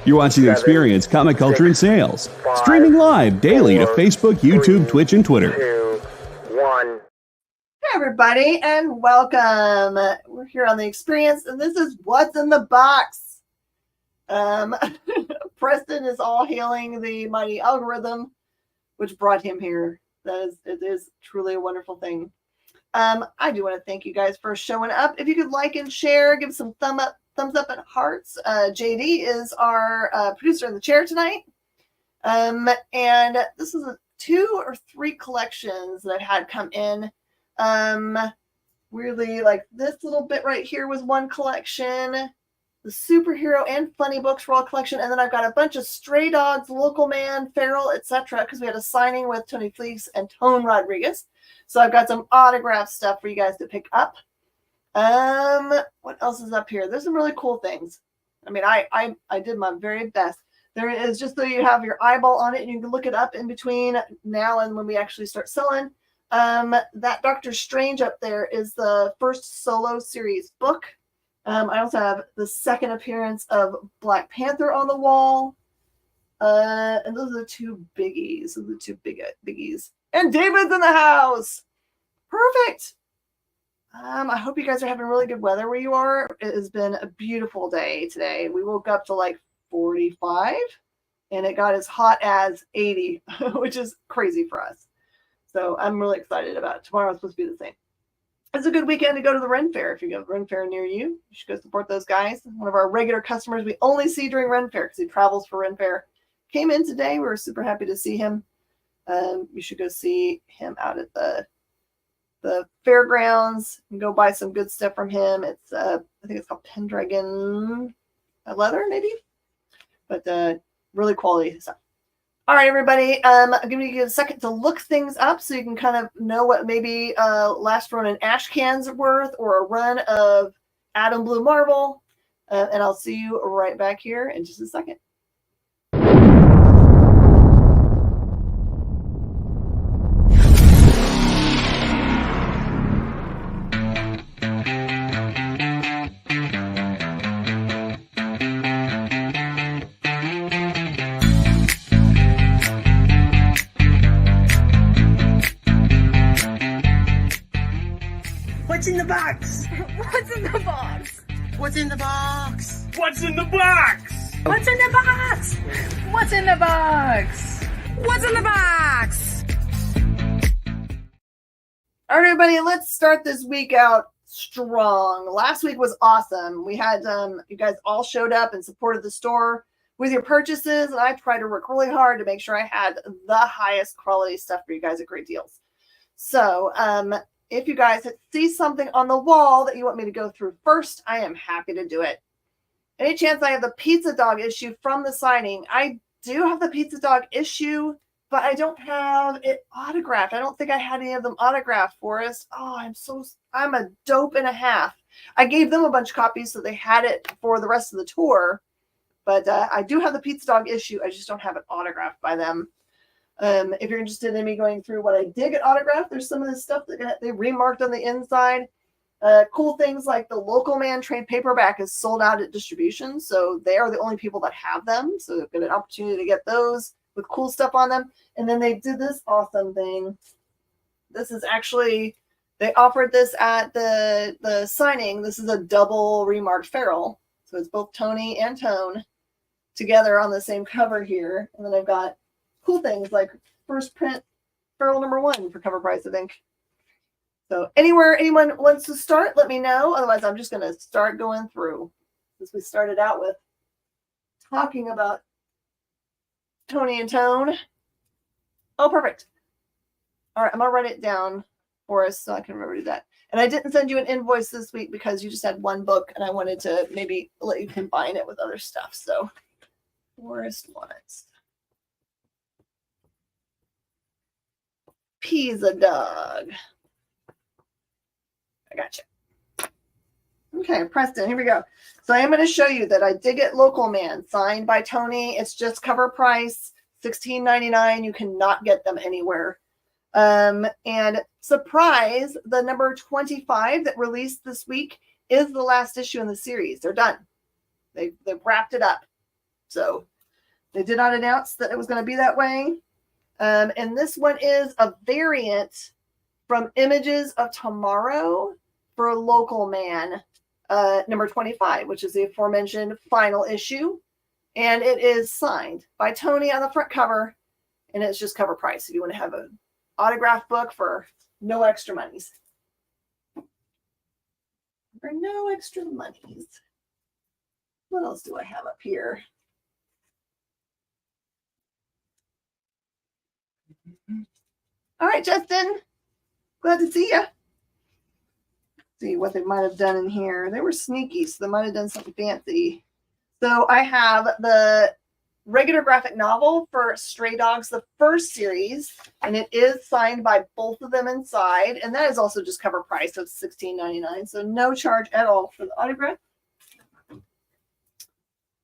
You're watching The Experience, Comic Culture and Sales. Streaming live daily to Facebook, YouTube, Twitch, and Twitter. 2, 1. Hey everybody, and welcome. We're here on The Experience, and this is What's in the Box. Preston is all hailing the mighty algorithm, which brought him here. It is truly a wonderful thing. I do want to thank you guys for showing up. If you could like and share, give some thumbs up and hearts. JD is our producer in the chair tonight. And this is 2 or 3 collections that I've had come in. Weirdly, like this little bit right here was one collection. The superhero and funny books were all collection. And then I've got a bunch of stray dogs, local man, feral, etc. Because we had a signing with Tony Fleece and Tone Rodriguez. So I've got some autograph stuff for you guys to pick up. What else is up here? There's some really cool things. I mean, I did my very best. There is, just so you have your eyeball on it and you can look it up in between now and when we actually start selling. That Doctor Strange up there is the first solo series book. I also have the second appearance of Black Panther on the wall. And those are the 2 biggies. Those are the 2 biggies. And David's in the house. Perfect. I hope you guys are having really good weather where you are. It has been a beautiful day today. We woke up to like 45 and it got as hot as 80, which is crazy for us. So I'm really excited about it. Tomorrow's supposed to be the same. It's a good weekend to go to the Ren Fair. If you go to the Ren Fair near you, you should go support those guys. One of our regular customers we only see during Ren Fair because he travels for Ren Fair. Came in today. We were super happy to see him. You should go see him out at the fairgrounds and go buy some good stuff from him. It's I think it's called Pendragon leather, maybe, but really quality stuff. All right, everybody. I'm going to give you a second to look things up so you can kind of know what maybe last run in ashcans are worth or a run of Adam Blue Marvel. And I'll see you right back here in just a second. What's in the box? What's in the box? What's in the box? What's in the box? What's in the box? What's in the box? What's in the box? All right, everybody, let's start this week out strong. Last week was awesome. We had you guys all showed up and supported the store with your purchases, and I tried to work really hard to make sure I had the highest quality stuff for you guys at great deals. So, if you guys see something on the wall that you want me to go through first, I am happy to do it. Any chance I have the pizza dog issue from the signing? I do have the pizza dog issue, but I don't have it autographed. I don't think I had any of them autographed, Forrest. Oh, I'm a dope and a half. I gave them a bunch of copies so they had it for the rest of the tour, but I do have the pizza dog issue. I just don't have it autographed by them. If you're interested in me going through what I did get autographed, there's some of the stuff that they remarked on the inside. Cool things like the Local Man trade paperback is sold out at distribution, so they are the only people that have them. So they've got an opportunity to get those with cool stuff on them. And then they did this awesome thing. This is actually, they offered this at the signing. This is a double remarked feral. So it's both Tony and Tone together on the same cover here. And then I've got cool things like first print feral #1 for cover price, I think. So anyone wants to start, let me know. Otherwise, I'm just going to start going through. Since we started out with talking about Tony and Tone. Oh, perfect. All right, I'm going to write it down for us so I can remember to do that. And I didn't send you an invoice this week because you just had one book, and I wanted to maybe let you combine it with other stuff. So, Forrest wants Pizza Dog. I gotcha. Okay, Preston, here we go. So I am going to show you that I did get Local Man signed by Tony. It's just cover price, $16.99. You cannot get them anywhere. And surprise, the number 25 that released this week is the last issue in the series. They're done. They've wrapped it up. So they did not announce that it was going to be that way. And this one is a variant from Images of Tomorrow for a Local Man, number 25, which is the aforementioned final issue. And it is signed by Tony on the front cover, and it's just cover price if you want to have an autograph book for no extra monies. For no extra monies. What else do I have up here? All right, Justin. Glad to see you. See what they might have done in here. They were sneaky, so they might have done something fancy. So I have the regular graphic novel for Stray Dogs, the first series, and it is signed by both of them inside, and that is also just cover price of $16.99, so no charge at all for the autograph.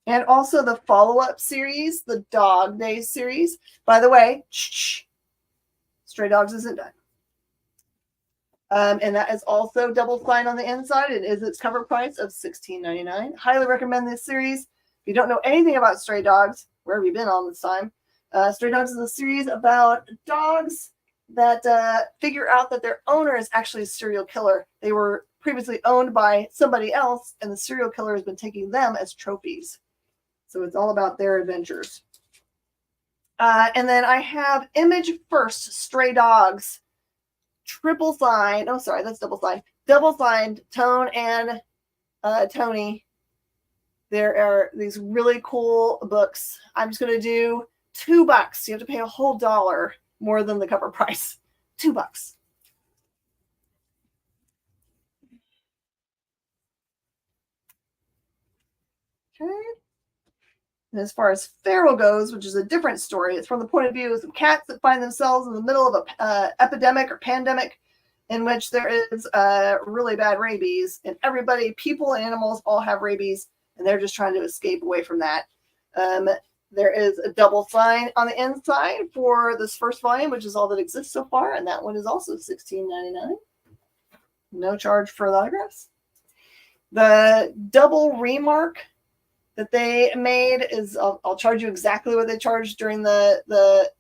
And also the follow-up series, the Dog Days series. By the way, Stray Dogs isn't done. And that is also double signed on the inside. It is its cover price of $16.99. Highly recommend this series. If you don't know anything about Stray Dogs, where have you been all this time? Stray Dogs is a series about dogs that figure out that their owner is actually a serial killer. They were previously owned by somebody else, and the serial killer has been taking them as trophies. So it's all about their adventures. And then I have Image First Stray Dogs. Triple signed. Oh, sorry, that's double signed. Double signed Tone and Tony. There are these really cool books. I'm just going to do $2. You have to pay a whole $1 more than the cover price. $2. Okay. And as far as feral goes, which is a different story, it's from the point of view of some cats that find themselves in the middle of an epidemic or pandemic in which there is really bad rabies. And everybody, people and animals, all have rabies, and they're just trying to escape away from that. There is a double sign on the inside for this first volume, which is all that exists so far, and that one is also $16.99. No charge for the autographs. The double remark that they made is, I'll charge you exactly what they charged during the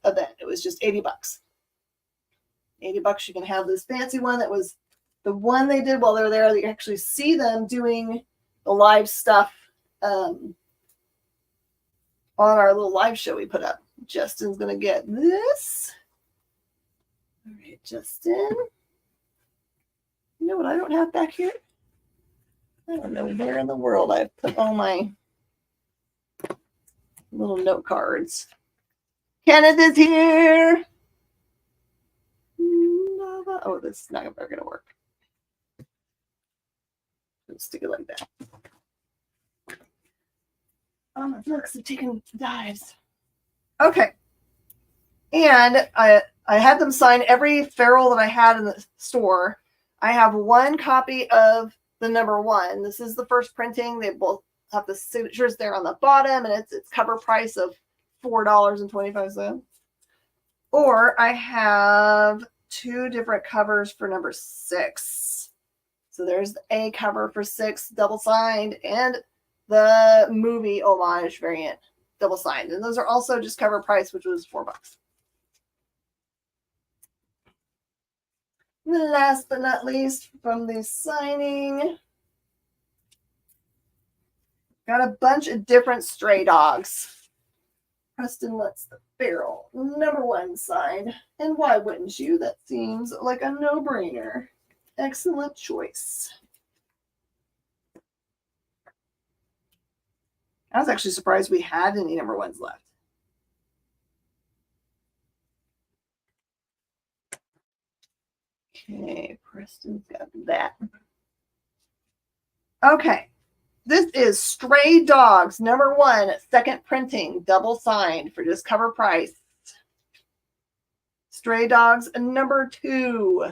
event. It was just $80. $80, you can have this fancy one that was the one they did while they were there. You actually see them doing the live stuff on our little live show we put up. Justin's going to get this. All right, Justin. You know what I don't have back here? I don't know where in the world I've put all my little note cards. Kenneth is here. Oh, this is not going to work. Let's stick it like that. Oh, my books have taken dives. Okay. And I had them sign every feral that I had in the store. I have one copy of the number 1. This is the first printing. They both have the signatures there on the bottom, and it's cover price of $4.25. Or I have 2 different covers for number 6. So there's the A cover for 6, double signed, and the movie homage variant, double signed. And those are also just cover price, which was $4. Last but not least, from the signing, got a bunch of different Stray Dogs. Preston lets the feral number 1 signed. And why wouldn't you? That seems like a no-brainer. Excellent choice. I was actually surprised we had any number 1s left. Okay, Preston's got that. Okay. This is Stray Dogs, number 1, second printing, double signed for just cover price. Stray Dogs, number 2,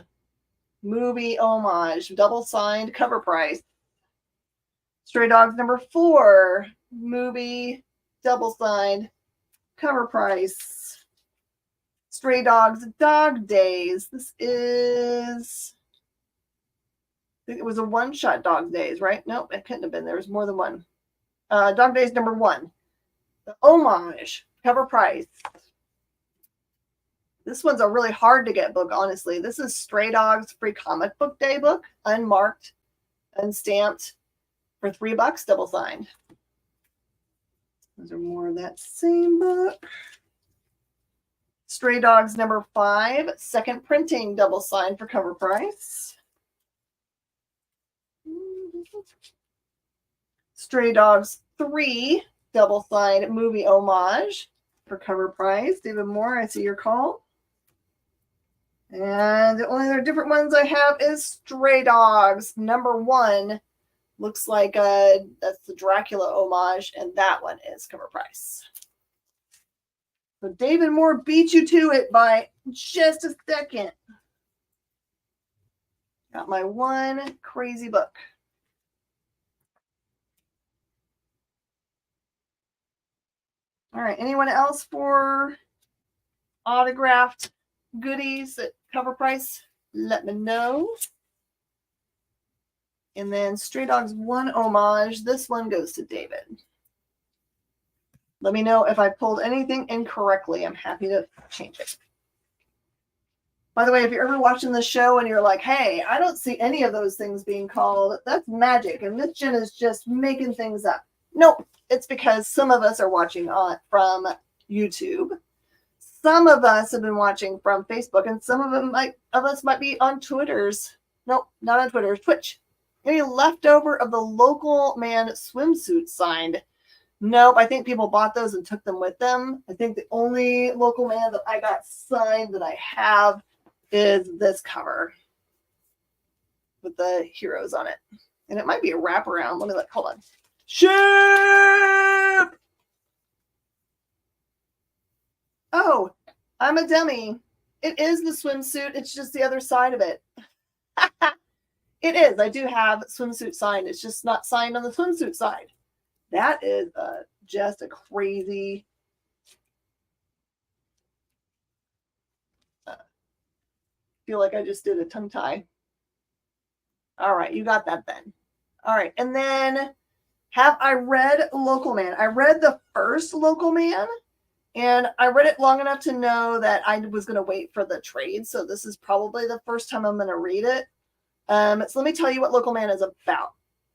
movie homage, double signed, cover price. Stray Dogs, number 4, movie, double signed, cover price. Stray Dogs, Dog Days. This is... I think it was a one-shot Dog Days, right? Nope, it couldn't have been. There was more than one. Dog Days number 1. The Homage, cover price. This one's a really hard to get book, honestly. This is Stray Dogs Free Comic Book Day book, unmarked, unstamped, for $3, double signed. Those are more of that same book. Stray Dogs number 5, second printing, double signed for cover price. Stray Dogs 3, double signed movie homage for cover price. David Moore, I see your call. And the only other different ones I have is Stray Dogs number 1. Looks like that's the Dracula homage, and that one is cover price. So David Moore beat you to it by just a second. Got my one crazy book. All right, anyone else for autographed goodies at cover price? Let me know. And then Stray Dogs 1 homage. This one goes to David. Let me know if I pulled anything incorrectly. I'm happy to change it. By the way, if you're ever watching the show and you're like, hey, I don't see any of those things being called, that's magic. And Miss Jen is just making things up. Nope. It's because some of us are watching from YouTube. Some of us have been watching from Facebook, and some of us might be on Twitter's. Nope, not on Twitter's, Twitch. Any leftover of the Local Man swimsuit signed? Nope, I think people bought those and took them with them. I think the only Local Man that I got signed that I have is this cover with the heroes on it. And it might be a wraparound. Let me look. Hold on. Ship! Oh, I'm a dummy. It is the swimsuit. It's just the other side of it. It is. I do have swimsuit signed. It's just not signed on the swimsuit side. That is just a crazy. Feel like I just did a tongue tie. All right, you got that then. All right, and then have I read Local Man? I read the first Local Man, and I read it long enough to know that I was going to wait for the trade. So this is probably the first time I'm going to read it. So let me tell you what Local Man is about.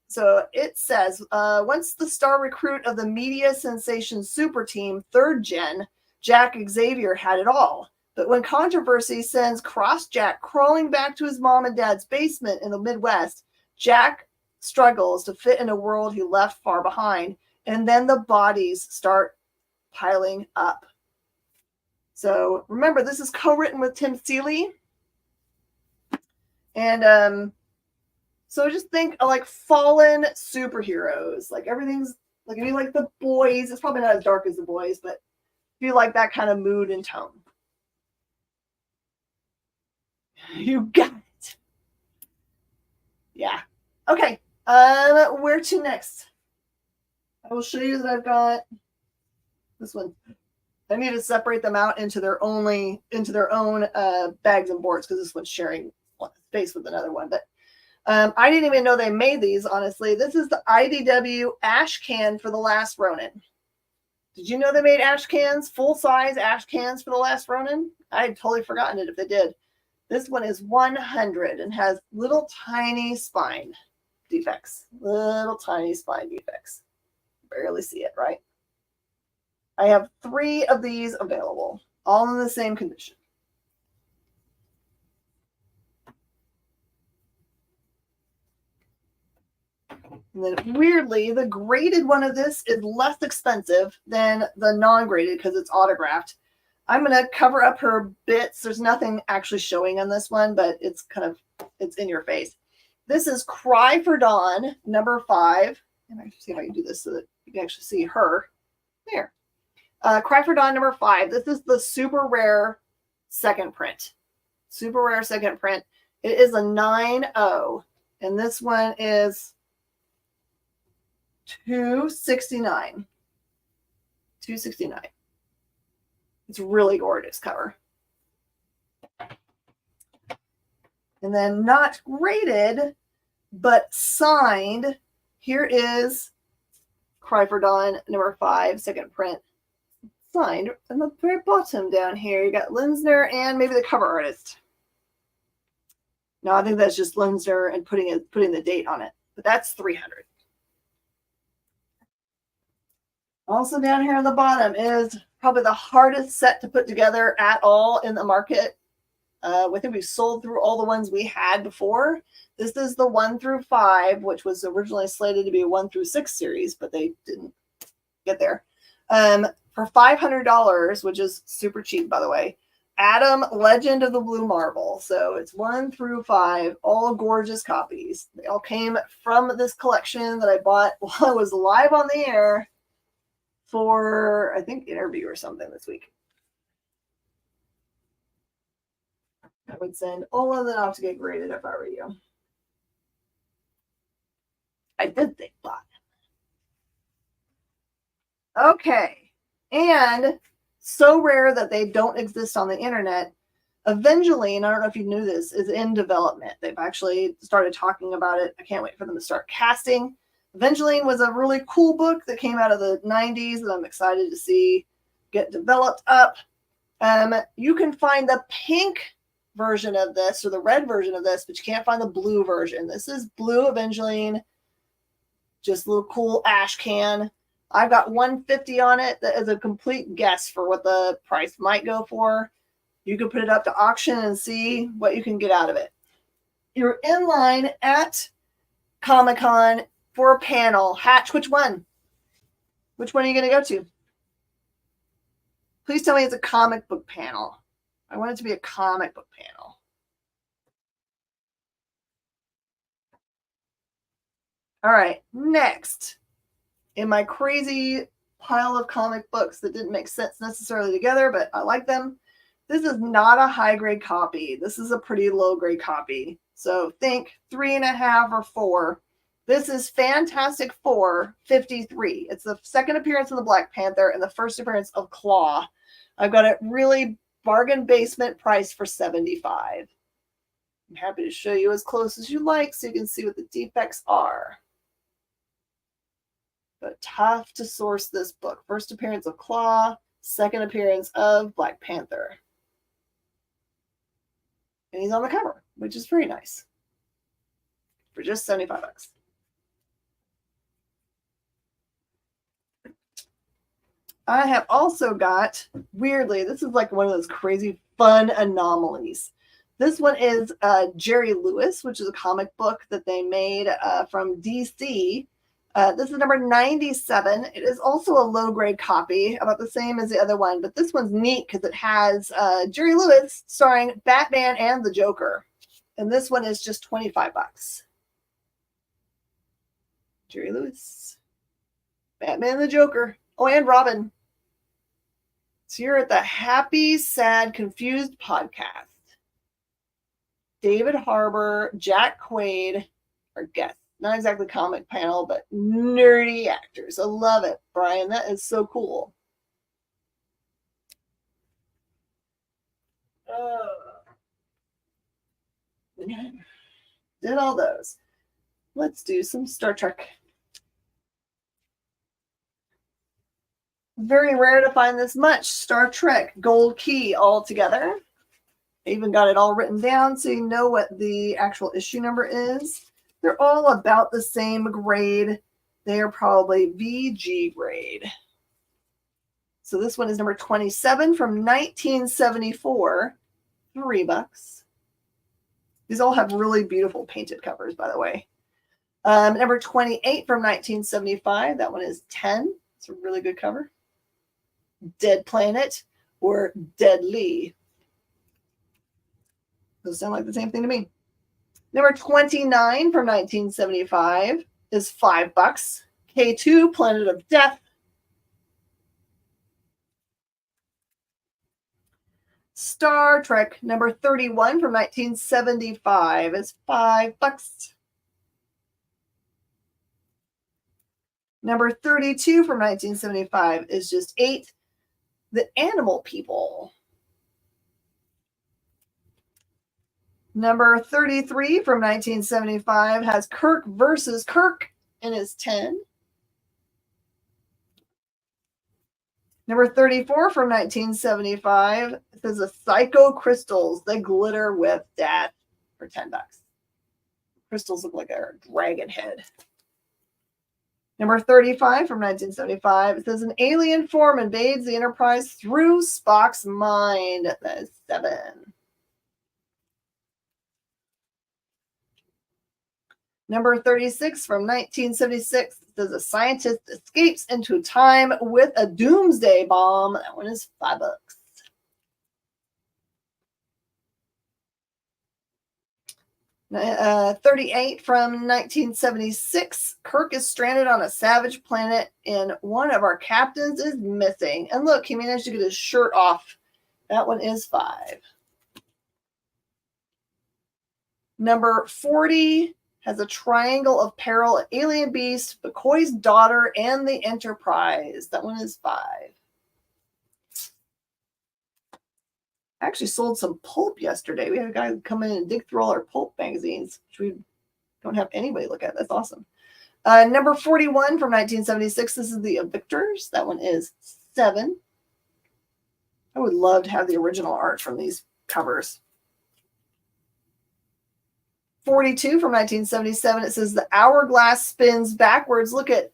So it says, once the star recruit of the media sensation super team, 3rd Gen, Jack Xavier had it all. But when controversy sends Cross Jack crawling back to his mom and dad's basement in the Midwest, Jack struggles to fit in a world he left far behind. And then the bodies start piling up. So remember, this is co-written with Tim Seeley. And so just think of like fallen superheroes. Like everything's like, if you like The Boys, it's probably not as dark as The Boys, but if you like that kind of mood and tone. You got it. Yeah. Okay. Where to next? I will show you that I've got this one. I need to separate them out into their own bags and boards because this one's sharing space with another one. But I didn't even know they made these, honestly. This is the IDW ash can for The Last Ronin. Did you know they made ash cans, full-size ash cans for The Last Ronin? I had totally forgotten it if they did. This one is 100 and has little tiny spine defects. Little tiny spine defects. Barely see it, right? I have 3 of these available, all in the same condition. And then weirdly, the graded one of this is less expensive than the non-graded because it's autographed. I'm going to cover up her bits. There's nothing actually showing on this one, but it's in your face. This is Cry for Dawn, number 5. And I see if I can do this so that you can actually see her. There. Cry for Dawn, number 5. This is the super rare second print. Super rare second print. It is a 9.0. And this one is $269. $269. It's really gorgeous cover. And then not graded, but signed. Here is Cry for Dawn, number 5, second print. Signed in the very bottom down here. You got Linsner and maybe the cover artist. No, I think that's just Linsner and putting the date on it. But that's $300. Also down here on the bottom is probably the hardest set to put together at all in the market. I think we've sold through all the ones we had before. This is the 1 through 5, which was originally slated to be a 1 through 6 series, but they didn't get there. For $500, which is super cheap, by the way. Adam, Legend of the Blue Marble. So it's 1 through 5, all gorgeous copies. They all came from this collection that I bought while I was live on the air for, I think, interview or something this week. I would send all of them off to get graded if I were you. I did think that. Okay. And so rare that they don't exist on the internet. Evangeline, I don't know if you knew this, is in development. They've actually started talking about it. I can't wait for them to start casting. Evangeline was a really cool book that came out of the 90s that I'm excited to see get developed up. You can find the pink version of this or the red version of this, but you can't find the blue version. This is blue Evangeline, just a little cool ash can. I've got $150 on it. That is a complete guess for what the price might go for. You can put it up to auction and see what you can get out of it. You're in line at Comic-Con for a panel. Hatch, which one? Which one are you going to go to? Please tell me it's a comic book panel. I want it to be a comic book panel. All right, next. In my crazy pile of comic books that didn't make sense necessarily together, but I like them. This is not a high grade copy. This is a pretty low grade copy. So think 3.5 or 4. This is Fantastic Four 53. It's the second appearance of the Black Panther and the first appearance of Claw. I've got it really bargain basement price for $75. I'm happy to show you as close as you like so you can see what the defects are. But tough to source this book. First appearance of Claw, second appearance of Black Panther. And he's on the cover, which is very nice. For just $75. I have also got, weirdly, this is like one of those crazy fun anomalies. This one is Jerry Lewis, which is a comic book that they made from DC. This is number 97. It is also a low-grade copy, about the same as the other one. But this one's neat because it has Jerry Lewis starring Batman and the Joker. And this one is just $25. Jerry Lewis, Batman and the Joker. Oh, and Robin. So you're at the Happy, Sad, Confused podcast. David Harbour, Jack Quaid are guests. Not exactly comic panel, but nerdy actors. I love it, Brian. That is so cool. Did all those. Let's do some Star Trek. Very rare to find this much Star Trek Gold Key all together. I even got it all written down so you know what the actual issue number is. They're all about the same grade. They are probably VG grade. So this one is number 27 from 1974. $3. These all have really beautiful painted covers, by the way. Number 28 from 1975. That one is 10. It's a really good cover. Dead Planet or Deadly. Those sound like the same thing to me. Number 29 from 1975 is $5. K2, Planet of Death. Star Trek number 31 from 1975 is $5. Number 32 from 1975 is just $8. The Animal People. Number 33 from 1975 has Kirk versus Kirk and is $10. Number 34 from 1975. It says the Psycho Crystals. They glitter with death for $10. Crystals look like a dragon head. Number 35 from 1975. It says an alien form invades the Enterprise through Spock's mind. That is 7. Number 36 from 1976 says a scientist escapes into time with a doomsday bomb. That one is $5. 38 from 1976. Kirk is stranded on a savage planet and one of our captains is missing. And look, he managed to get his shirt off. That one is 5. Number 40 has a triangle of peril, alien beast, McCoy's daughter, and the Enterprise. That one is 5. I actually sold some pulp yesterday. We had a guy come in and dig through all our pulp magazines, which we don't have anybody look at. That's awesome. Number 41 from 1976. This is the Victors. That one is 7. I would love to have the original art from these covers. 42 from 1977. It says the hourglass spins backwards. Look at,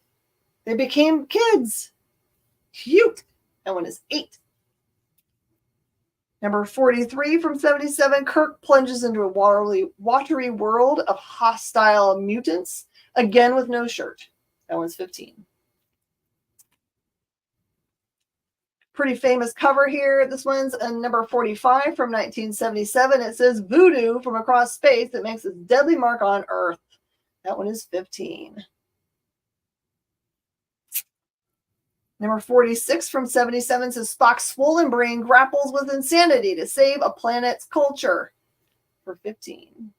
they became kids. Cute. That one is 8. Number 43 from 77. Kirk plunges into a watery world of hostile mutants, again with no shirt. That one's 15. Pretty famous cover here. This one's number 45 from 1977. It says voodoo from across space that makes its deadly mark on Earth. That one is 15. Number 46 from 77 says Spock's swollen brain grapples with insanity to save a planet's culture for 15.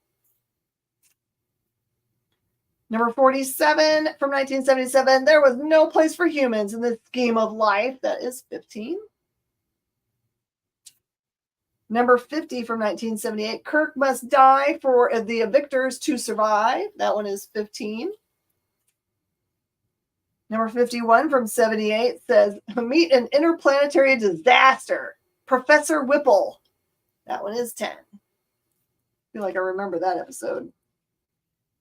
Number 47 from 1977, there was no place for humans in this scheme of life. That is 15. Number 50 from 1978, Kirk must die for the Victors to survive. That one is 15. Number 51 from 78 says, meet an interplanetary disaster. Professor Whipple. That one is 10. I feel like I remember that episode.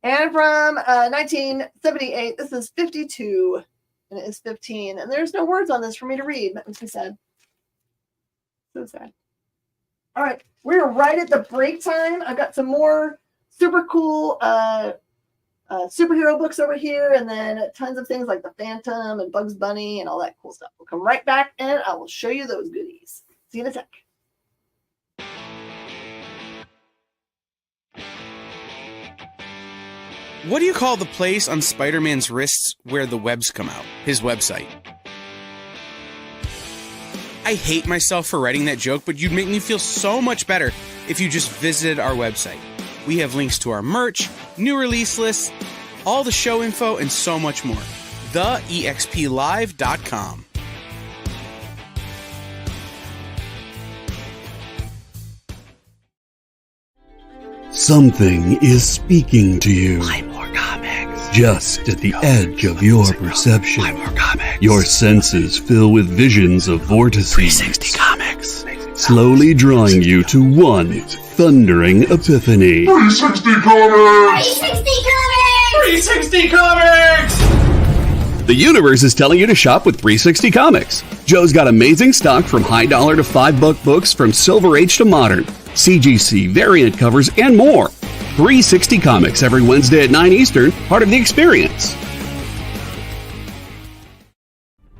And from 1978, this is 52, and it is 15. And there's no words on this for me to read. That makes me sad. So sad. All right, we're right at the break time. I've got some more super cool superhero books over here, and then tons of things like the Phantom and Bugs Bunny and all that cool stuff. We'll come right back, and I will show you those goodies. See you in a sec. What do you call the place on Spider-Man's wrists where the webs come out? His website. I hate myself for writing that joke, but you'd make me feel so much better if you just visited our website. We have links to our merch, new release lists, all the show info, and so much more. TheEXPLive.com. Something is speaking to you. Just at the edge of your perception. Your senses fill with visions of vortices. 360 Comics. Slowly drawing you to one thundering epiphany. 360 Comics! 360 Comics! The universe is telling you to shop with 360 Comics. Joe's got amazing stock from high dollar to $5 books from Silver Age to modern, CGC, variant covers, and more. 360 Comics every Wednesday at 9 Eastern, part of The Experience.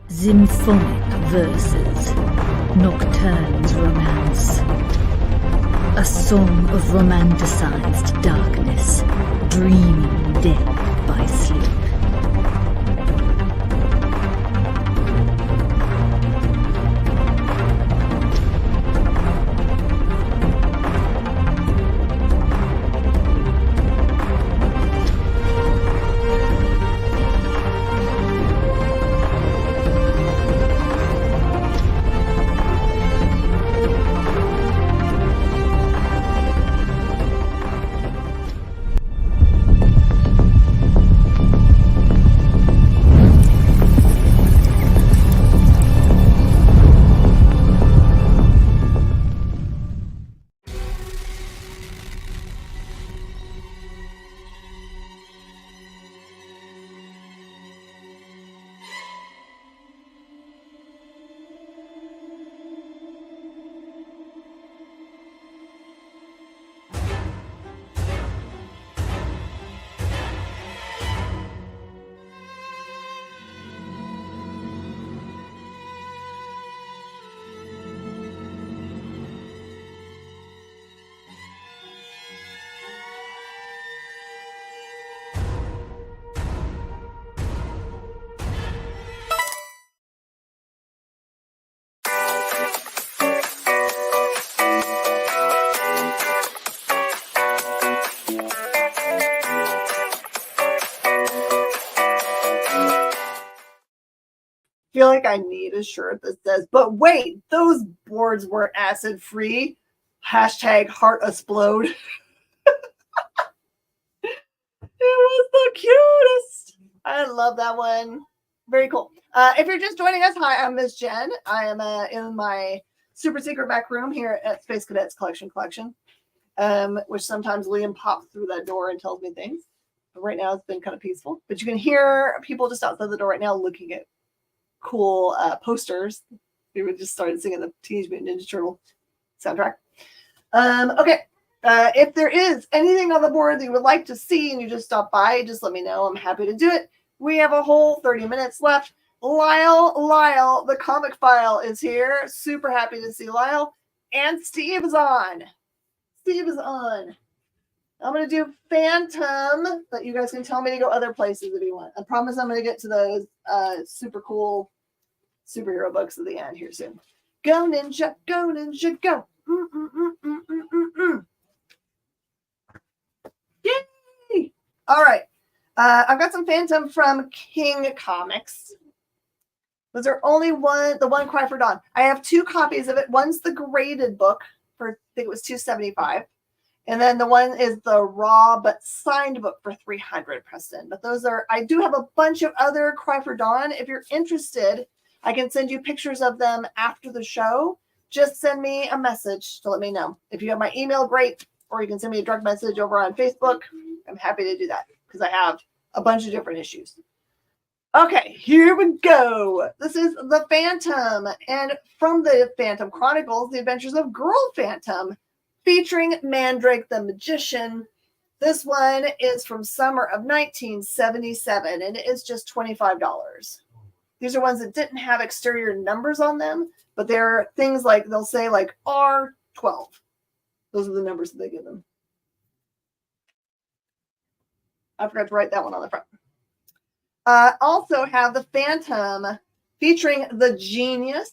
Symphonic verses, Nocturne's romance. A song of romanticized darkness, dreaming death by sleep. feel like I need a shirt that says, but wait, those boards were acid free. Hashtag heart explode. It was the cutest. I love that one. Very cool. If you're just joining us, hi, I'm Miss Jen. I am in my super secret back room here at Space Cadets Collection, which sometimes Liam pops through that door and tells me things. But right now it's been kind of peaceful. But you can hear people just outside the door right now looking at cool posters. We just started singing the Teenage Mutant Ninja Turtle soundtrack. Okay. If there is anything on the board that you would like to see and you just stop by, just let me know. I'm happy to do it. We have a whole 30 minutes left. Lyle, the comic file is here. Super happy to see Lyle. And Steve is on. I'm going to do Phantom, but you guys can tell me to go other places if you want. I promise I'm going to get to those super cool superhero books at the end here soon. Go Ninja, go. Yay! All right. I've got some Phantom from King Comics. Was there only the one Cry for Dawn? I have 2 copies of it. One's the graded book for, I think it was $275. And then the one is the raw but signed book for $300, Preston. But those are, I do have a bunch of other Cry for Dawn. If you're interested, I can send you pictures of them after the show. Just send me a message to let me know. If you have my email, great. Or you can send me a direct message over on Facebook. I'm happy to do that because I have a bunch of different issues. Okay, here we go. This is the Phantom. And from the Phantom Chronicles, The Adventures of Girl Phantom, featuring Mandrake the Magician. This one is from summer of 1977, and it is just $25. These are ones that didn't have exterior numbers on them, but they're things like, they'll say like R12. Those are the numbers that they give them. I forgot to write that one on the front. Also have the Phantom featuring the Genius.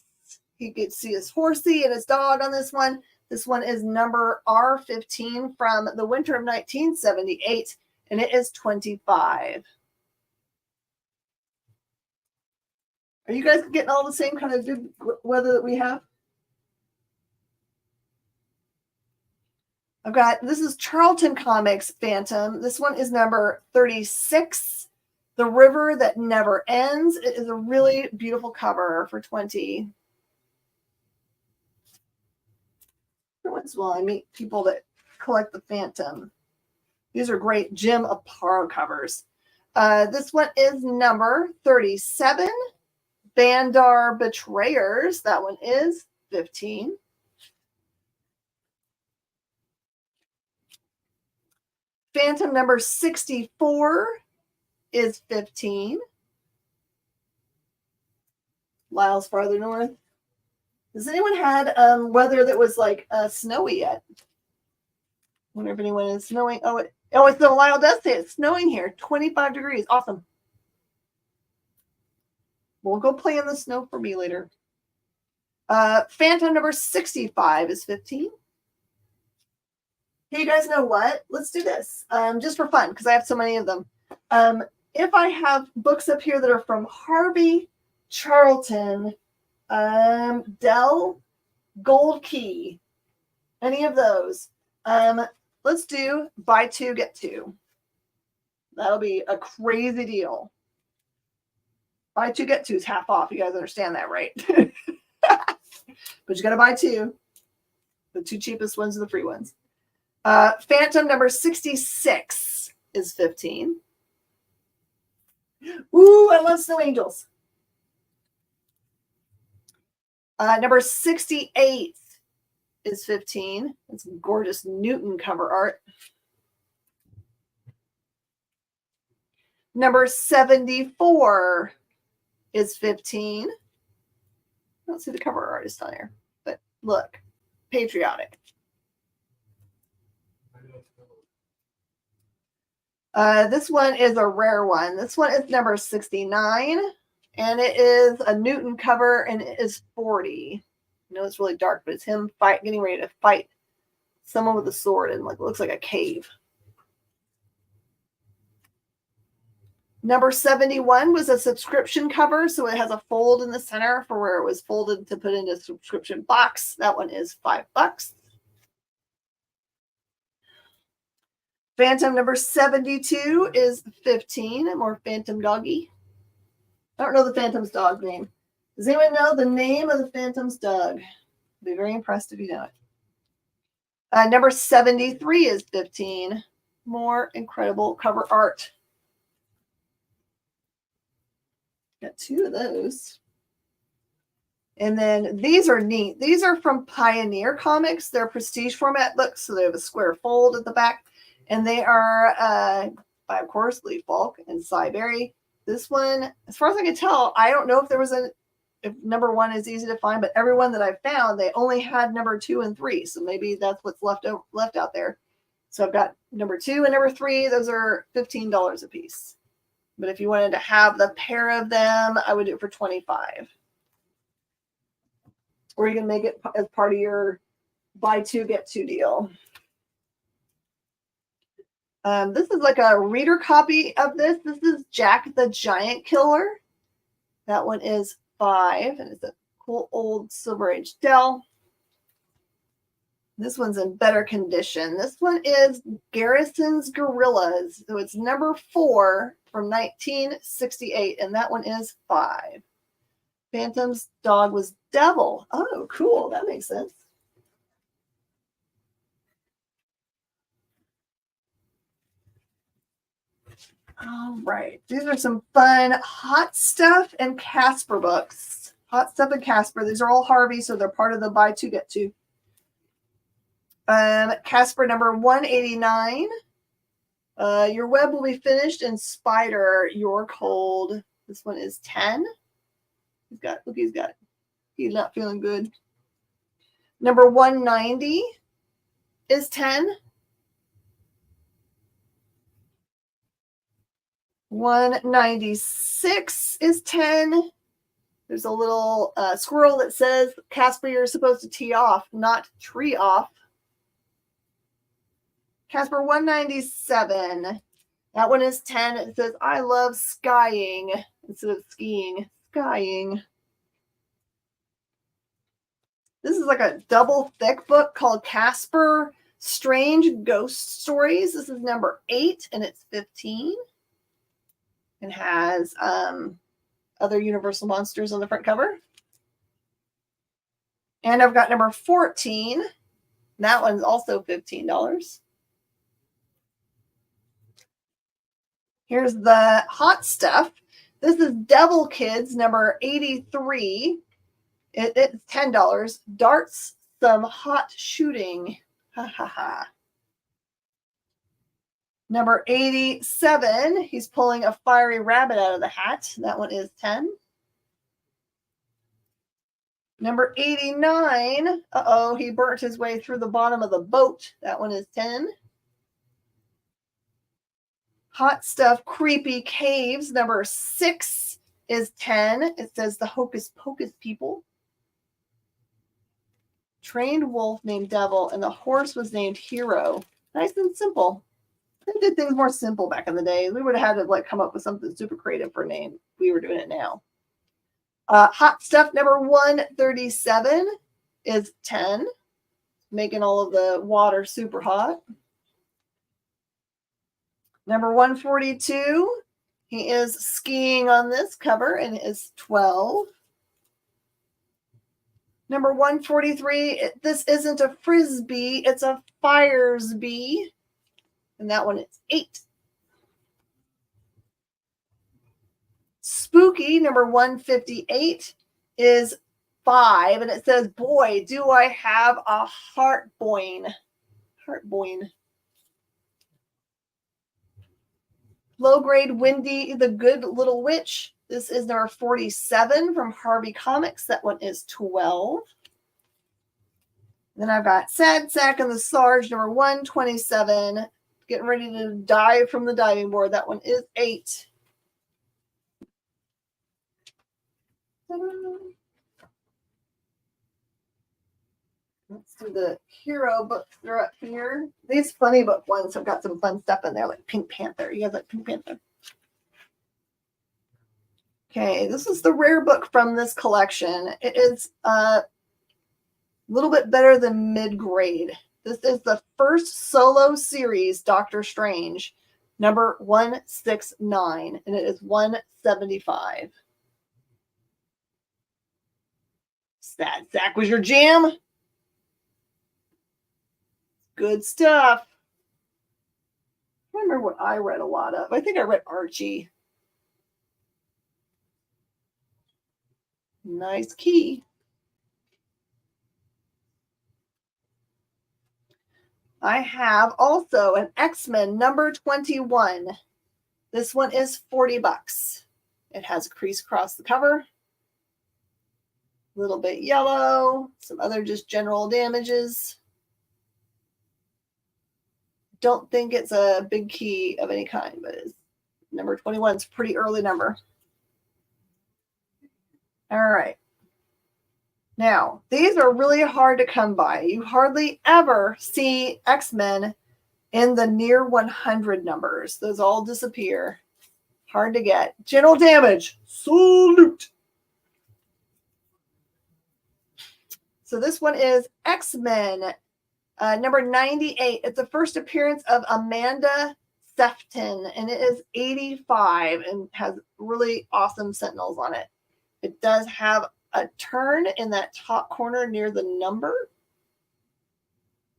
You can see his horsey and his dog on this one. This one is number R15 from the winter of 1978, and it is $25. Are you guys getting all the same kind of good weather that we have? I've got, this is Charlton Comics Phantom. This one is number 36, The River That Never Ends. It is a really beautiful cover for $20. Once while I meet people that collect the Phantom. These are great Jim Aparo covers. This one is number 37, Bandar Betrayers. That one is $15. Phantom number 64 is $15. Lyle's farther north. Has anyone had weather that was like snowy yet? Wonder if anyone is snowing. It's the Lyle does say it's snowing here. 25 degrees. Awesome. We'll go play in the snow for me later. Phantom number 65 is $15. Hey, you guys know what? Let's do this just for fun because I have so many of them. If I have books up here that are from Harvey, Charlton, Dell, Gold Key, any of those, let's do buy 2, get 2. That'll be a crazy deal. Buy 2, get 2 is half off. You guys understand that, right? But you got to buy 2. The 2 cheapest ones are the free ones. Phantom number 66 is $15. Ooh, I love Snow Angels. Number 68 is $15. That's some gorgeous Newton cover art. Number 74 is $15. I don't see the cover artist on here, but look, patriotic. This one is a rare one. This one is number 69, and it is a Newton cover, and it is $40. I know it's really dark, but it's him getting ready to fight someone with a sword, and like looks like a cave. Number 71 was a subscription cover, so it has a fold in the center for where it was folded to put into a subscription box. That one is $5. Phantom number 72 is 15, a more Phantom doggy. I don't know the Phantom's dog name. Does anyone know the name of the Phantom's dog? I'd be very impressed if you know it. Number 73 is 15, more incredible cover art. Got 2 of those. And then these are neat. These are from Pioneer Comics. They're prestige format books, so they have a square fold at the back. And they are by, of course, Lee Falk and Cy Berry. This one, as far as I can tell, I don't know if there was if number 1 is easy to find, but every one that I found, they only had number 2 and 3. So maybe that's what's left out there. So I've got number 2 and number 3. Those are $15 a piece. But if you wanted to have the pair of them, I would do it for $25. Or you can make it as part of your buy 2, get 2 deal. This is like a reader copy of this. This is Jack the Giant Killer. That one is $5, and it's a cool old Silver Age Dell. This one's in better condition. This one is Garrison's Gorillas. So it's number 4 from 1968, and that one is $5. Phantom's dog was Devil. Oh, cool. That makes sense. All right. These are some fun Hot Stuff and Casper books. Hot Stuff and Casper. These are all Harvey, so they're part of the buy 2, get 2. Casper number 189. Your web will be finished in Spider. You're cold. This one is 10. He's got it. He's not feeling good. Number 190 is 10. 196 is 10. There's a little squirrel that says, Casper, you're supposed to tee off, not tree off. Casper 197. That one is 10. It says, I love skying instead of skiing. Skying. This is like a double thick book called Casper Strange Ghost Stories. This is number 8, and it's 15. It has other Universal monsters on the front cover. And I've got number 14. That one's also $15. Here's the Hot Stuff. This is Devil Kids number 83. It's $10. Darts some hot shooting. Ha ha ha. Number 87, he's pulling a fiery rabbit out of the hat. That one is 10. Number 89, he burnt his way through the bottom of the boat. That one is 10. Hot Stuff Creepy Caves, number 6 is 10. It says the Hocus Pocus people. Trained wolf named Devil, and the horse was named Hero. Nice and simple. They did things more simple back in the day. We would have had to come up with something super creative for a name. We were doing it now. Hot Stuff number 137 is 10, making all of the water super hot. Number 142, he is skiing on this cover and it is 12. Number 143, this isn't a frisbee, it's a firesbee. And that one is 8. Spooky, number 158, is 5. And it says, boy, do I have a heartboin. Heartboin. Low-grade Windy the Good Little Witch. This is number 47 from Harvey Comics. That one is 12. Then I've got Sad Sack and the Sarge, number 127. Getting ready to dive from the diving board. That one is 8. Let's do the hero books. They're up here. These funny book ones have got some fun stuff in there, like Pink Panther. You guys like Pink Panther? Okay, this is the rare book from this collection. It is a little bit better than mid-grade. This is the first solo series, Doctor Strange, number 169, and it is $175. Sad Sack was your jam? Good stuff. I remember what I read a lot of. I think I read Archie. Nice key. I have also an X-Men number 21. This one is $40. It has a crease across the cover. A little bit yellow. Some other just general damages. Don't think it's a big key of any kind, but it's number 21. It's a pretty early number. All right. Now, these are really hard to come by. You hardly ever see X-Men in the near 100 numbers. Those all disappear. Hard to get. General damage. Salute. So this one is X-Men number 98. It's the first appearance of Amanda Sefton, and it is 85 and has really awesome sentinels on it. It does have a turn in that top corner near the number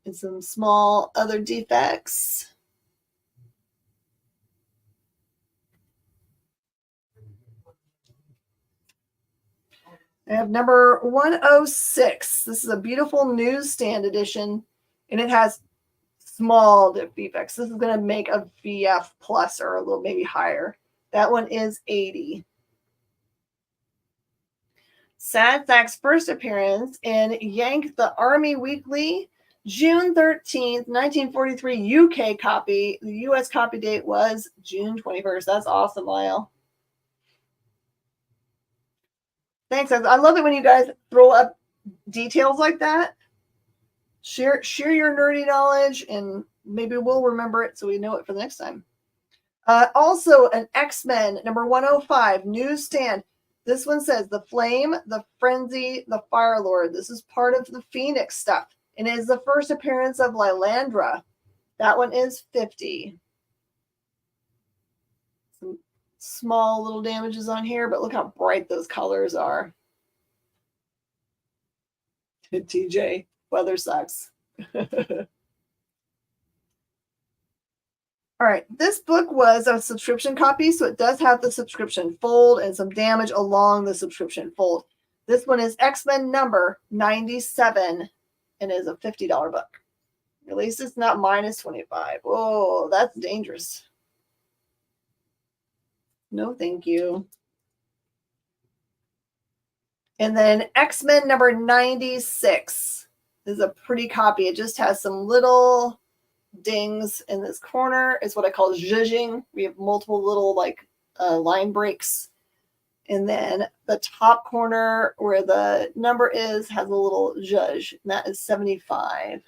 and some small other defects. I have number 106. This is a beautiful newsstand edition, and it has small defects. This is going to make a VF plus or a little maybe higher. That one is 80. Sad Sack's first appearance in Yank the Army Weekly, June 13th, 1943 UK copy. The US copy date was June 21st. That's awesome, Lyle. Thanks. I love it when you guys throw up details like that. Share your nerdy knowledge, and maybe we'll remember it so we know it for the next time. Also, an X-Men number 105 newsstand. This one says the Flame, the Frenzy, the Fire Lord. This is part of the Phoenix stuff, and it is the first appearance of Lilandra. That one is 50. Some small little damages on here, but look how bright those colors are. TJ, weather sucks. All right, this book was a subscription copy, so it does have the subscription fold and some damage along the subscription fold. This one is X-Men number 97 and is a $50 book. At least it's not minus 25. Whoa, that's dangerous. No, thank you. And then X-Men number 96 is a pretty copy. It just has some little dings in this corner. Is what I call zhuzhing. We have multiple little line breaks. And then the top corner where the number is has a little zhuzh, and that is 75.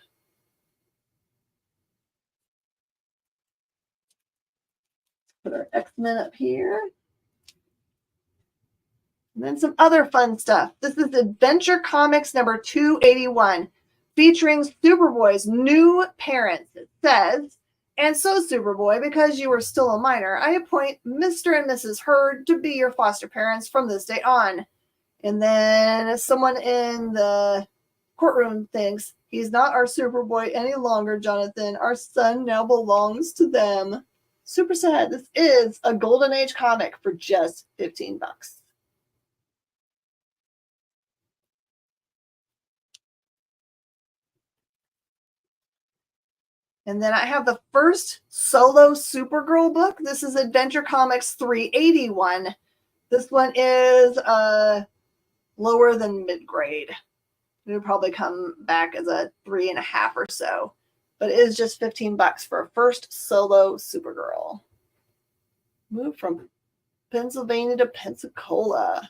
Put our X-Men up here. And then some other fun stuff. This is Adventure Comics number 281, featuring Superboy's new parents. It says, and so Superboy, because you are still a minor, I appoint Mr. and Mrs. Hurd to be your foster parents from this day on. And then someone in the courtroom thinks, he's not our Superboy any longer, Jonathan. Our son now belongs to them. Super sad. This is a Golden Age comic for just $15. And then I have the first solo Supergirl book. This is Adventure Comics 381. This one is lower than mid-grade. It'll probably come back as a 3.5 or so. But it is just $15 for a first solo Supergirl. Move from Pennsylvania to Pensacola.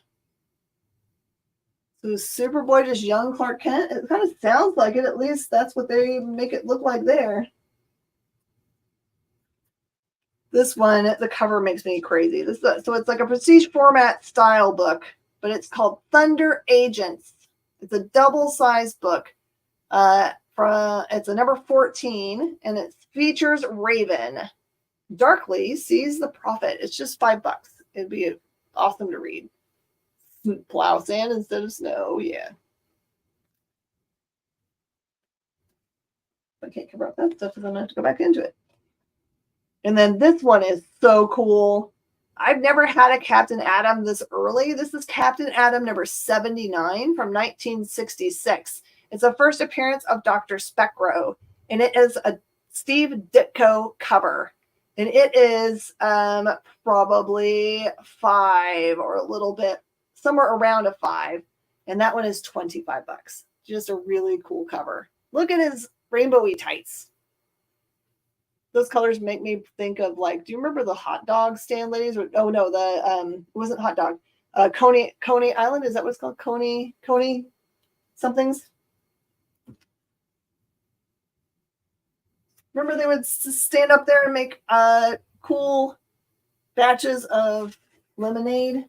So is Superboy just young Clark Kent? It kind of sounds like it. At least that's what they make it look like there. This one, the cover makes me crazy. So it's like a prestige format style book, but it's called Thunder Agents. It's a double-sized book. It's a number 14, and it features Raven. Darkly sees the prophet. It's just $5. It'd be awesome to read. Plow sand instead of snow. Yeah. I can't cover up that stuff because I'm going to have to go back into it. And then this one is so cool. I've never had a Captain Atom this early. This is Captain Atom number 79 from 1966. It's the first appearance of Dr. Speckro, and it is a Steve Ditko cover. And it is probably 5 or a little bit, somewhere around a 5. And that one is $25. Just a really cool cover. Look at his rainbowy tights. Those colors make me think of, like, do you remember the hot dog stand ladies? Oh no, it wasn't hot dog. Coney Island, is that what it's called? Coney somethings. Remember they would stand up there and make cool batches of lemonade.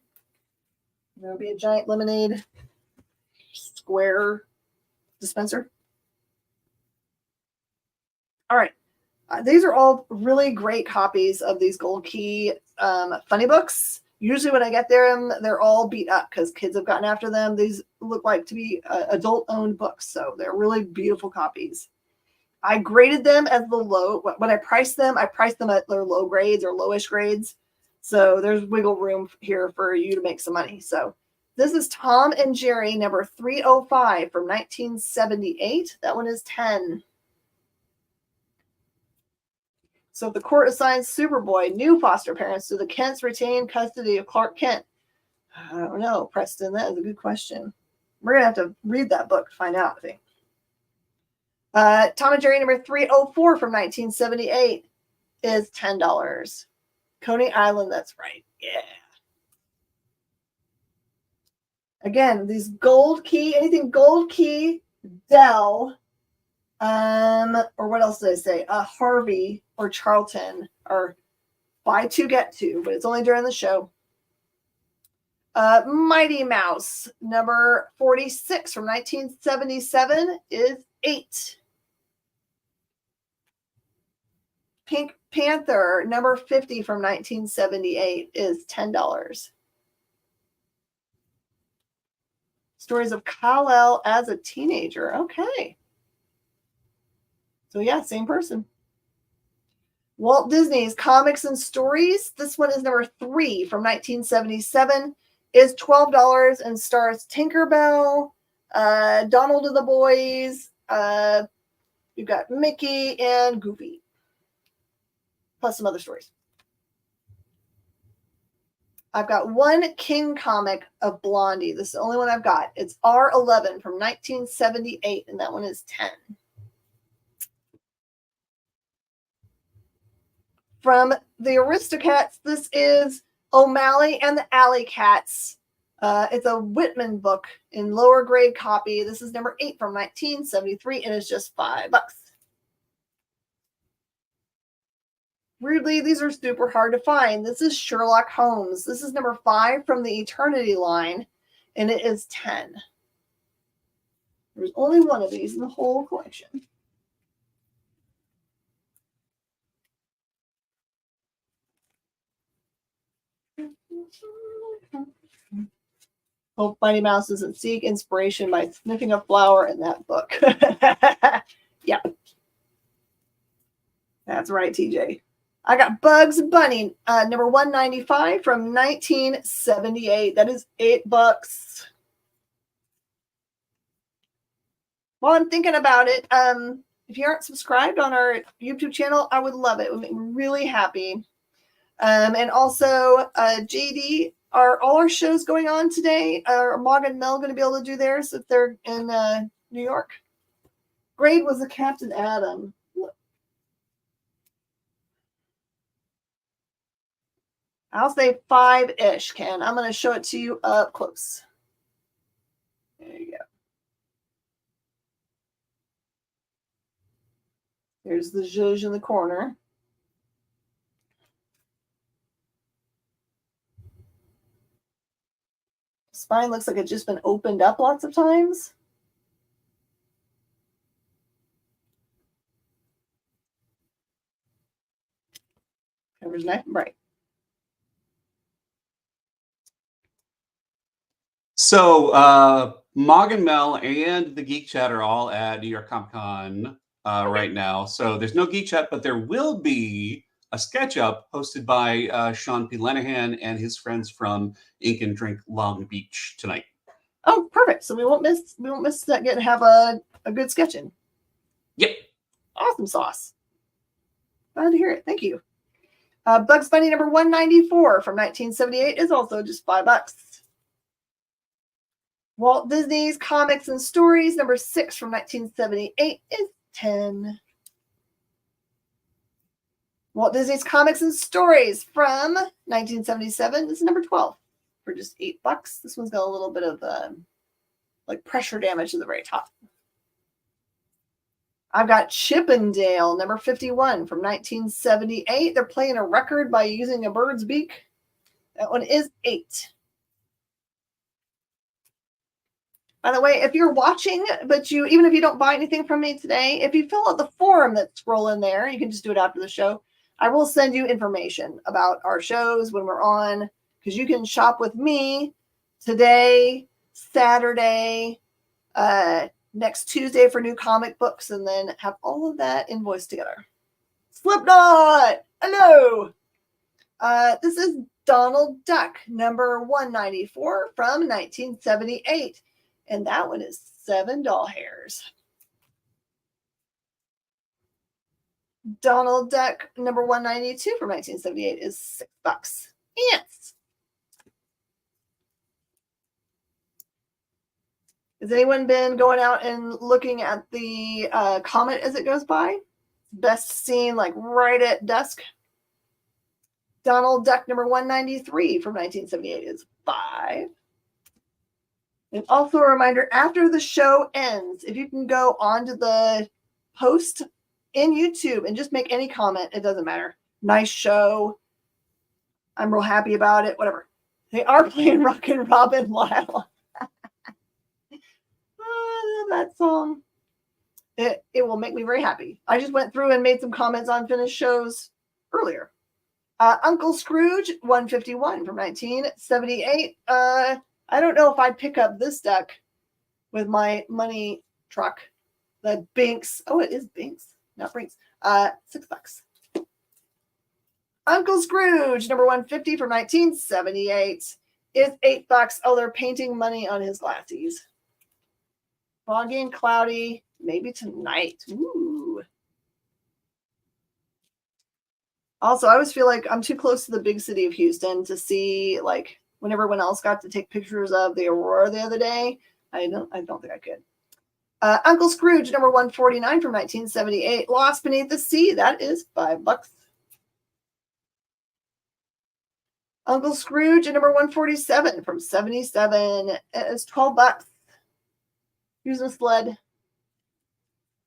There would be a giant lemonade square dispenser. All right. These are all really great copies of these Gold Key funny books. Usually when I get them, they're all beat up because kids have gotten after them. These look like to be adult-owned books, so they're really beautiful copies. I graded them as the low. When I priced them at their low grades or lowish grades. So there's wiggle room here for you to make some money. So this is Tom and Jerry number 305 from 1978. That one is 10. So if the court assigns Superboy new foster parents, do the Kents retain custody of Clark Kent? I don't know, Preston. That is a good question. We're going to have to read that book to find out, I think. Tom and Jerry number 304 from 1978 is $10. Coney Island, that's right. Yeah. Again, these Gold Key, anything Gold Key, Dell, or what else did I say? Harvey or Charlton are buy two, get two, but it's only during the show. Mighty Mouse, number 46 from 1977 is 8. Pink Panther, number 50 from 1978 is $10. Stories of Kal-El as a teenager. Okay. So yeah, same person. Walt Disney's Comics and Stories. This one is number 3 from 1977. Is $12 and stars Tinkerbell, Donald and the Boys. You've got Mickey and Goofy, plus some other stories. I've got one King comic of Blondie. This is the only one I've got. It's R11 from 1978, and that one is 10. From the Aristocats, this is O'Malley and the Alley Cats. It's a Whitman book in lower grade copy. This is number 8 from 1973, and it's just $5. Weirdly, these are super hard to find. This is Sherlock Holmes. This is number 5 from the Eternity line, and it is 10. There's only one of these in the whole collection. Hope Mighty Mouse doesn't seek inspiration by sniffing a flower in that book. Yep. That's right, TJ. I got Bugs Bunny, number 195 from 1978. That is $8. While I'm thinking about it, if you aren't subscribed on our YouTube channel, I would love it. It would make me really happy. And also, JD, are all our shows going on today? Are Mog and Mel going to be able to do theirs if they're in New York? Grade was a Captain Atom. I'll say 5-ish, Ken. I'm going to show it to you up close. There you go. There's the zhuzh in the corner. Spine looks like it's just been opened up lots of times. Covers neck, right. So, Mog and Mel and the Geek Chat are all at New York Comic Con right now. So there's no Geek Chat, but there will be a sketch up hosted by Sean P. Lenahan and his friends from Ink and Drink Long Beach tonight. Oh, perfect. So we won't miss that. Get to have a good sketch in. Yep. Awesome sauce. Glad to hear it. Thank you. Bugs Bunny number 194 from 1978 is also just $5. Walt Disney's Comics and Stories number 6 from 1978 is $10. Walt Disney's Comics and Stories from 1977 is number 12 for just $8. This one's got a little bit of like pressure damage to the very top. I've got Chippendale number 51 from 1978. They're playing a record by using a bird's beak. That one is $8. By the way, if you're watching, but even if you don't buy anything from me today, if you fill out the form that's scrolling there, you can just do it after the show. I will send you information about our shows when we're on, because you can shop with me today, Saturday, next Tuesday for new comic books, and then have all of that invoiced together. Slipknot! Hello! This is Donald Duck, number 194 from 1978. And that one is $7. Donald Duck, number 192 from 1978 is $6. Ants. Has anyone been going out and looking at the comet as it goes by? Best seen like right at dusk. Donald Duck, number 193 from 1978 is $5. And also a reminder, after the show ends, if you can go onto the post in YouTube and just make any comment, it doesn't matter. Nice show. I'm real happy about it, whatever. They are playing Rockin' Robin Lyle. I love that song. It will make me very happy. I just went through and made some comments on finished shows earlier. Uncle Scrooge, 151 from 1978. I don't know if I'd pick up this deck with my money truck. The Binks. Oh, it is Binks, not Brinks. $6. Uncle Scrooge, number 150 from 1978 is $8. Oh, they're painting money on his glasses. Foggy and cloudy, maybe tonight. Ooh. Also, I always feel like I'm too close to the big city of Houston to see, like, when everyone else got to take pictures of the aurora the other day. I don't think I could. Uncle Scrooge, number 149 from 1978, Lost Beneath the Sea. That is $5. Uncle Scrooge, number 147 from 77, is $12. Here's a sled.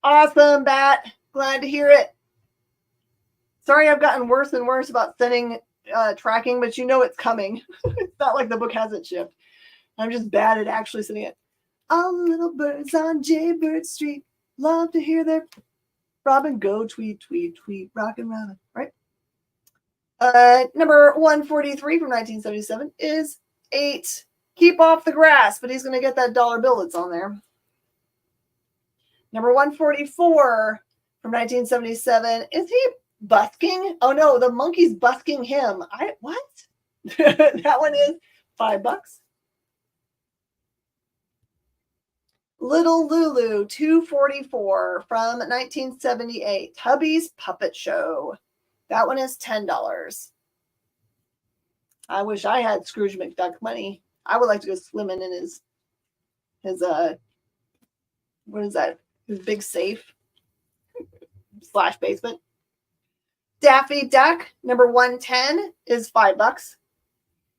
Awesome, Bat. Glad to hear it. Sorry I've gotten worse and worse about sending tracking, but you know it's coming. It's not like the book hasn't shipped. I'm just bad at actually sending it. All the little birds on Jaybird Street love to hear their Robin go tweet, tweet, tweet, rockin' Robin, right? Number 143 from 1977 is $8. Keep off the grass, but he's going to get that dollar bill that's on there. Number 144 from 1977, is he busking? Oh no, the monkey's busking him. What? That one is $5. Little Lulu, 244 from 1978, Hubby's Puppet Show. That one is $10. I wish I had Scrooge McDuck money. I would like to go swimming in his what is that? His big safe / basement. Daffy Duck, number 110 is $5.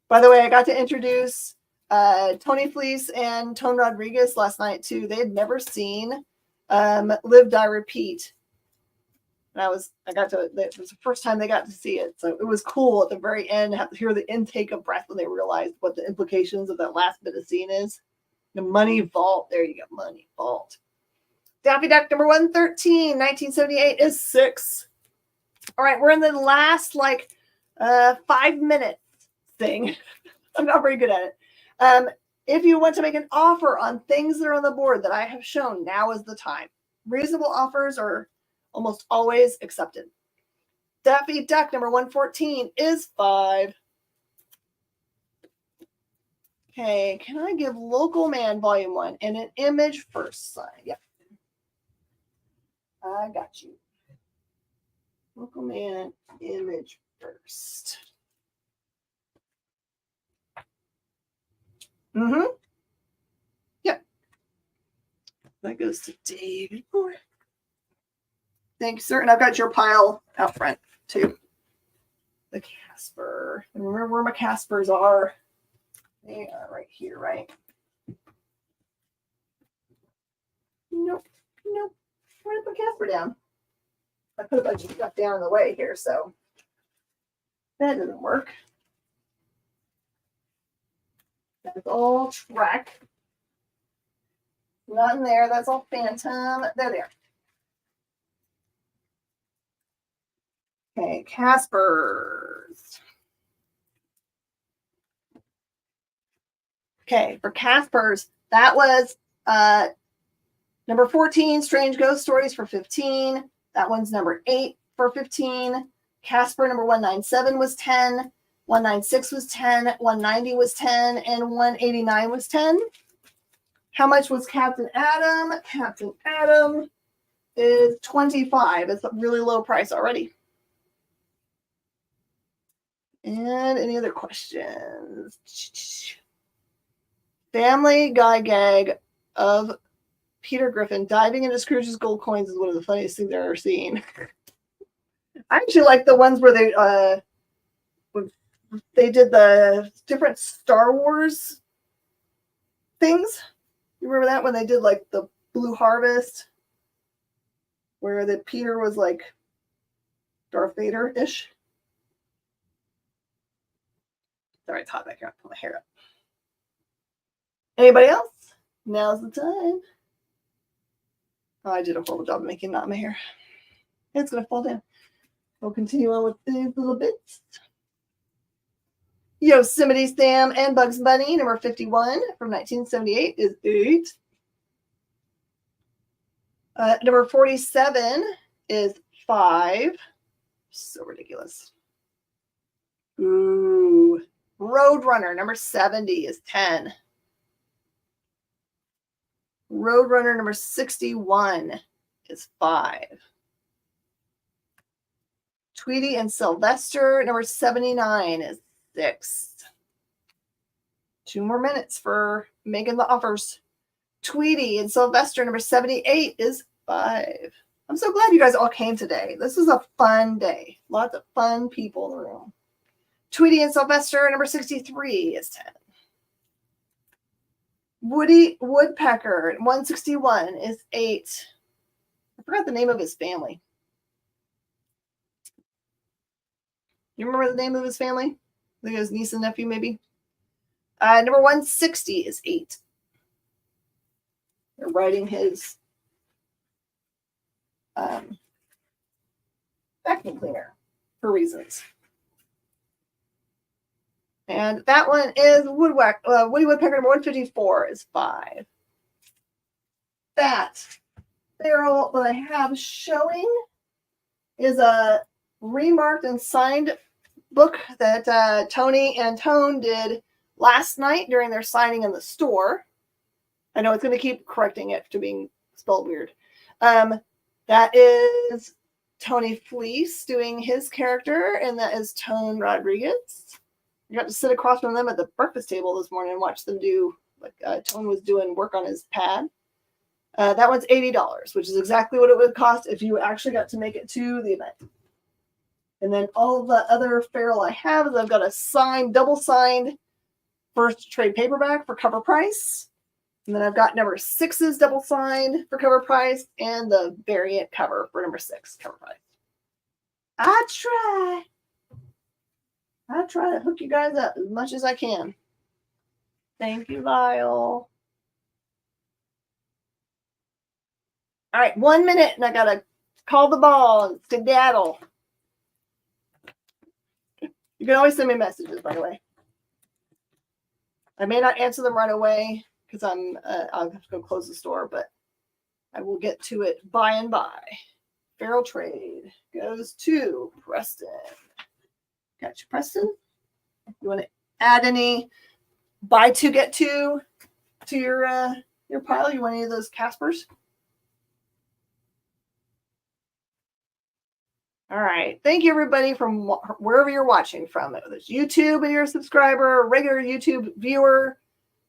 By the way, I got to introduce Tony Fleece and Tone Rodriguez last night too. They had never seen Live, Die, Repeat. And it was the first time they got to see it. So it was cool at the very end to have to hear the intake of breath when they realized what the implications of that last bit of scene is. The Money Vault. There you go. Money Vault. Daffy Duck number 113, 1978 is 6. All right, we're in the last 5-minute thing. I'm not very good at it. If you want to make an offer on things that are on the board that I have shown, now is the time. Reasonable offers are almost always accepted. Daffy Duck number 114 is 5. Okay, can I give Local Man Volume 1 and an image first sign? Yep. I got you. Local Man image first. Yep. That goes to David Moore. Thank you, sir. And I've got your pile out front, too. The Casper. And remember where my Caspers are. They are right here, right? Nope. Where did I put Casper down? I put a bunch of stuff down in the way here, so that doesn't work. That's all track. Not in there. That's all Phantom. There they are. Okay, Caspers. Okay, for Caspers, that was number 14, Strange Ghost Stories for 15. That one's number 8 for 15. Casper number 197 was 10. 196 was 10. 190 was 10. And 189 was 10. How much was Captain Adam? Captain Adam is 25. It's a really low price already. And any other questions? Family Guy gag of Peter Griffin diving into Scrooge's gold coins is one of the funniest things I've ever seen. I actually like the ones where they did the different Star Wars things. You remember that when they did like the Blue Harvest, where the Peter was like Darth Vader-ish? Sorry, it's hot back here. I'll put my hair up. Anybody else? Now's the time. Oh, I did a horrible job of making knot in my hair. It's going to fall down. We'll continue on with these little bits. Yosemite Sam and Bugs Bunny, number 51 from 1978 is 8. Number 47 is 5. So ridiculous. Ooh. Roadrunner, number 70 is 10. Roadrunner number 61 is 5. Tweety and Sylvester number 79 is 6. 2 more minutes for making the offers. Tweety and Sylvester number 78 is 5. I'm so glad you guys all came today. This was a fun day. Lots of fun people in the room. Tweety and Sylvester number 63 is 10. Woody Woodpecker 161 is 8. I forgot the name of his family. You remember the name of his family? I think it was niece and nephew, maybe. Number 160 is 8. They're writing his vacuum cleaner for reasons. And that one is Woody Woodpecker number 154 is 5. That barrel that I have showing is a remarked and signed book that Tony and Tone did last night during their signing in the store. I know it's going to keep correcting it to being spelled weird. That is Tony Fleece doing his character, and that is Tone Rodriguez. I got to sit across from them at the breakfast table this morning and watch them do, Tone was doing work on his pad. That one's $80, which is exactly what it would cost if you actually got to make it to the event. And then all the other Feral I have is I've got a signed, double signed first trade paperback for cover price. And then I've got number 6's double signed for cover price and the variant cover for number 6 cover price. I try to hook you guys up as much as I can. Thank you, Lyle. All right, 1 minute, and I gotta call the ball and skedaddle. You can always send me messages, by the way. I may not answer them right away because I'll have to go close the store, but I will get to it by and by. Feral Trade goes to Preston. Got you, Preston. You want to add any buy two get two to your pile? You want any of those Caspers? All right. Thank you, everybody, from wherever you're watching from. Whether it's YouTube and you're a subscriber, a regular YouTube viewer,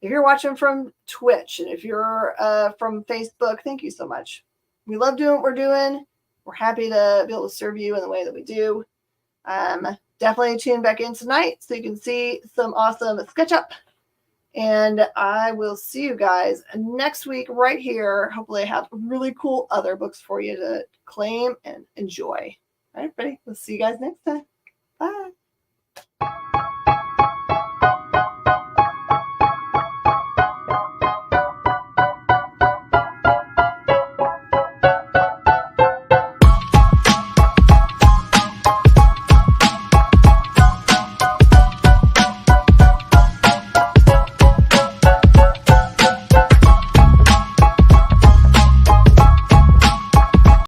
if you're watching from Twitch, and if you're from Facebook, thank you so much. We love doing what we're doing. We're happy to be able to serve you in the way that we do. Definitely tune back in tonight so you can see some awesome SketchUp. And I will see you guys next week right here. Hopefully I have really cool other books for you to claim and enjoy. All right, everybody. We'll see you guys next time. Bye.